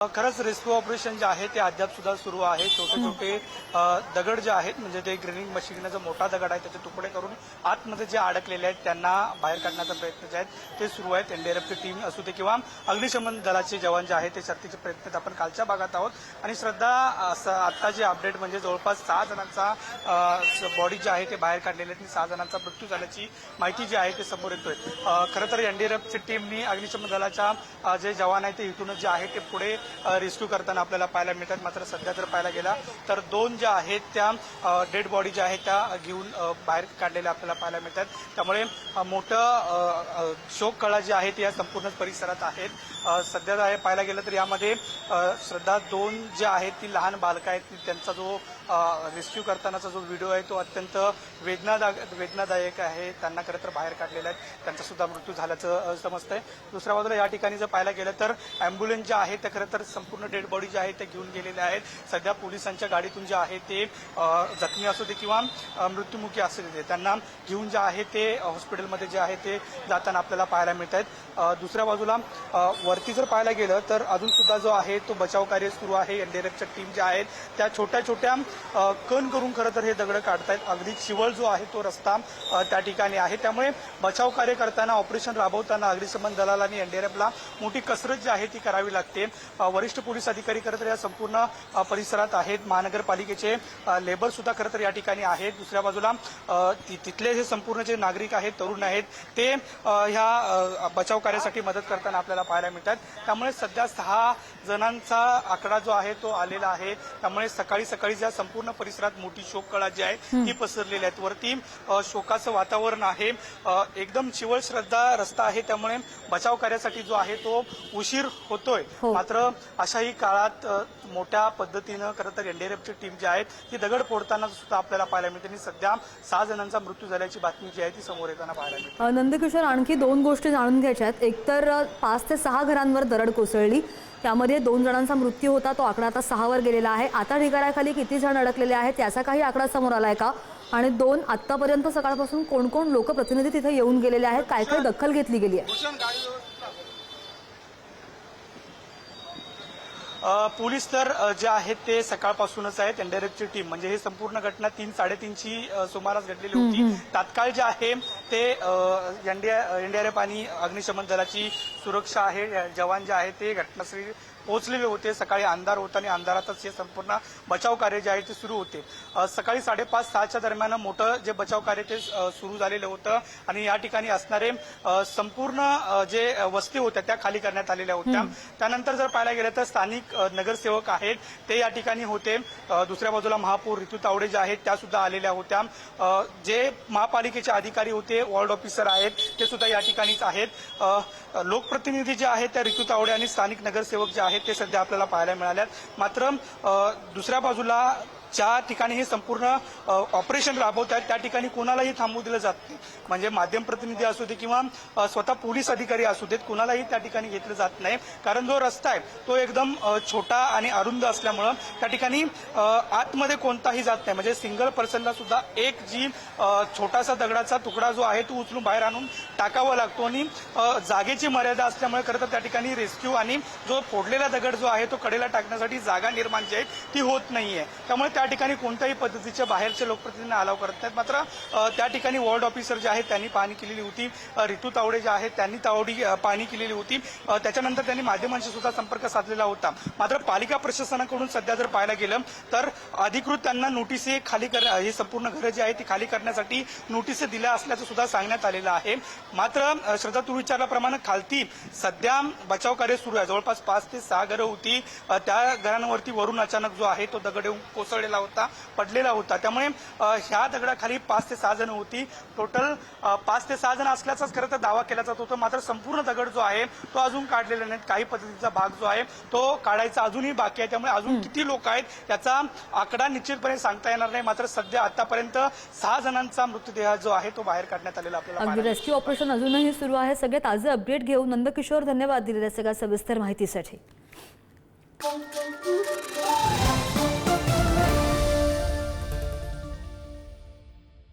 खरंच rescue operation जे आहे ते अद्याप सुद्धा सुरू आहे। छोटे छोटे दगड जे आहेत म्हणजे ते ग्रेनिंग मशीनचा जो मोठा दगड आहे त्याचे तुकडे करून आतमध्ये जे अडकलेले आहेत त्यांना बाहेर काढण्याचा प्रयत्न जे आहेत ते सुरू आहेत। एनडीआरएफची टीम असू दे किंवा अग्निशमन दलाचे जवान जे आहेत ते शर्थीचे प्रयत्न आपण कालच्या भागात आहोत। आणि श्रद्धा आता जे अपडेट म्हणजे जवळपास 6 जणांचा बॉडी जे आहे ते बाहेर काढलेले आहेत। 6 जणांचा मृत्यू झाल्याची माहिती जी आहे ते समोर येतोय। खरं तर एनडीआरएफची टीमनी अग्निशमन दलाच्या जे जवान आहेत ते इथूनच जे आहे ते पुढे रेस्क्यू करताना आपल्याला पाहायला मिळतात। मात्र सध्या जर पाहायला गेला तर 2 ज्या आहेत त्या डेड बॉडी ज्या आहेत त्या घेऊन बाहेर काढलेल्या आपल्याला पाहायला मिळतात। त्यामुळे मोठं शोककळा जी आहे ती या संपूर्ण परिसरात आहेत। सध्या पाहायला गेलं तर यामध्ये श्रद्धा 2 जे आहेत ती लहान बालकं आहेत। त्यांचा जो रेस्क्यू करतानाचा जो व्हिडिओ आहे तो अत्यंत वेदनादायक आहे। त्यांना खरं तर बाहेर काढलेलं आहे, त्यांचा सुद्धा मृत्यू झाल्याचं समजतंय। दुसऱ्या बाजूला या ठिकाणी जर पाहायला गेलं तर अँब्युलन्स जे आहे ते खरं तर संपूर्ण डेड बॉडी जे आहे ते घेऊन गेलेले आहेत। सध्या पोलिसांच्या गाडीतून जे आहे ते जखमी असू दे किंवा मृत्युमुखी असू दे त्यांना घेऊन जे आहे ते हॉस्पिटलमध्ये जे आहे ते जाताना आपल्याला पाहायला मिळत आहेत। दुसऱ्या बाजूला वरती जर पाहायला गेलं तर अजून सुद्धा जो आहे तो बचाव कार्य सुरू आहे। एनडीआरएफच्या टीम ज्या आहेत त्या छोट्या छोट्या कण करून खरं तर हे दगड काढतायत। अगदी शिवळ जो आहे तो रस्ता त्या ठिकाणी आहे। त्यामुळे बचाव कार्य करताना ऑपरेशन राबवताना अग्निशमन दलाला आणि एनडीआरएफला मोठी कसरत जी आहे ती करावी लागते। वरिष्ठ पोलीस अधिकारी खरं तर या संपूर्ण परिसरात आहेत। महानगरपालिकेचे लेबर सुद्धा खरं तर या ठिकाणी आहेत। दुसऱ्या बाजूला तिथले जे संपूर्ण जे नागरिक आहेत तरुण आहेत ते ह्या बचाव कार्यासाठी मदत करताना आपल्याला पाहायला मिळतात। त्यामुळे सध्या 6 जणांचा आकडा जो आहे तो आलेला आहे। त्यामुळे सकाळी सकाळी ज्या संपूर्ण परिसरात मोठी शोककळा जी आहे ती पसरलेली आहे। वरती शोकाचं वातावरण आहे, एकदम चिवळ श्रद्धा रस्ता आहे। त्यामुळे बचाव कार्यासाठी जो आहे तो उशीर होतोय। मात्र अशाही काळात मोठ्या पद्धतीनं खरं तर एनडीआरएफची टीम जी आहे ती दगड फोडताना सुद्धा आपल्याला पाहायला मिळते। आणि सध्या 6 जणांचा मृत्यू झाल्याची बातमी जी आहे ती समोर येताना पाहायला मिळते। नंदकिशोर, आणखी 2 गोष्टी जाणून घ्यायच्या आहेत। एकतर 5 ते 6 घरांवर दरड कोसळली, त्यामध्ये 2 जणांचा मृत्यू होता, तो आकडा आता 6 वर गेलेला आहे। आता ढिगाऱ्याखाली किती जण अडकलेले आहेत याचा काही आकडा समोर आलाय का? आणि 2 आतापर्यंत सकाळपासून कोण कोण लोकप्रतिनिधी तिथे येऊन गेलेले आहेत, काय काय दखल घेतली गेली आहे? पोलीस तर जे आहेत ते सकाळपासूनच आहेत। एनडीआरएफची टीम म्हणजे ही संपूर्ण घटना 3-3:30ची सुमारास घडलेली होती। तात्काळ जे आहे ते एनडीआरएफ आणि अग्निशमन दलाची सुरक्षा आहे, जवान जे आहे ते घटनास्थळी पोहोचलेले होते। सकाळी अंधार होता आणि अंधारातच हे संपूर्ण बचाव कार्य जे आहे ते सुरू होते। सकाळी 5:30-6च्या दरम्यान मोठं जे बचाव कार्य ते सुरू झालेलं होतं आणि या ठिकाणी असणारे संपूर्ण जे वस्ती होत्या त्या खाली करण्यात आलेल्या होत्या। त्यानंतर जर पाहायला गेलं तर स्थानिक नगरसेवक आहेत ते या ठिकाणी होते। दुसऱ्या बाजूला महापौर ऋतू तावडे जे आहेत त्या सुद्धा आलेल्या होत्या। जे महापालिकेचे अधिकारी होते, वॉर्ड ऑफिसर आहेत ते सुद्धा या ठिकाणीच आहेत। लोकप्रतिनिधी जे आहेत त्या ऋतू तावडे आणि स्थानिक नगरसेवक जे आहेत ते सध्या आपल्याला पाहायला मिळाल्यात। मात्र दुसऱ्या बाजूला ज्या ठिकाणी हे संपूर्ण ऑपरेशन राबवत आहेत त्या ठिकाणी कोणालाही थांबू दिलं जात नाही। म्हणजे माध्यम प्रतिनिधी असू दे किंवा स्वतः पोलीस अधिकारी असू देत, कोणालाही त्या ठिकाणी घेतलं जात नाही। कारण जो रस्ता आहे तो एकदम छोटा आणि अरुंद असल्यामुळं त्या ठिकाणी आतमध्ये कोणताही जात नाही। म्हणजे सिंगल पर्सनला सुद्धा एक जी छोटासा दगडाचा तुकडा जो आहे तो उचलून बाहेर आणून टाकावा लागतो आणि जागेची मर्यादा असल्यामुळे खरं तर त्या ठिकाणी रेस्क्यू आणि जो फोडलेला दगड जो आहे तो कडेला टाकण्यासाठी जागा निर्माण जी आहे ती होत नाहीये। त्यामुळे त्या ठिकाणी कोणत्याही पद्धतीच्या बाहेरच्या लोकप्रतिनिधींना अलाव करत नाहीत। मात्र त्या ठिकाणी वॉर्ड ऑफिसर जे आहेत त्यांनी पाहणी केलेली होती, ऋतू तावडे जे आहेत त्यांनी पाहणी केलेली होती। त्याच्यानंतर त्यांनी माध्यमांशी सुद्धा संपर्क साधलेला होता। मात्र पालिका प्रशासनाकडून सध्या जर पाहायला गेलं तर अधिकृत त्यांना नोटीस ही संपूर्ण घरं जी आहेत ती खाली करण्यासाठी नोटीस दिल्या असल्याचं सुद्धा सांगण्यात आलेलं आहे। मात्र श्रद्धा, तू विचारल्याप्रमाणे खालती सध्या बचाव कार्य सुरू आहे। जवळपास 5 ते 6 घरं होती, त्या घरांवरती वरून अचानक जो आहे तो दगड येऊन कोसळलेला होता, पडलेला होता। त्यामुळे ह्या दगडाखाली 5 ते 6 जण होती। टोटल 5 ते 6 जण असल्याचाच खरं तर दावा केला जात होता। मात्र संपूर्ण दगड जो आहे तो अजून काढलेला नाही। काही पद्धतीचा भाग जो आहे तो काढायचा अजूनही बाकी आहे। त्यामुळे अजून किती लोक आहेत याचा आकडा निश्चितपणे सांगता येणार नाही। मात्र सध्या आतापर्यंत 6 जणांचा मृतदेह जो आहे तो बाहेर काढण्यात आलेला आपल्याला रेस्क्यू ऑपरेशन अजूनही सुरू आहे। सगळे ताजे अपडेट घेऊ। नंदकिशोर, धन्यवाद दिलेल्या सगळ्या सविस्तर माहितीसाठी।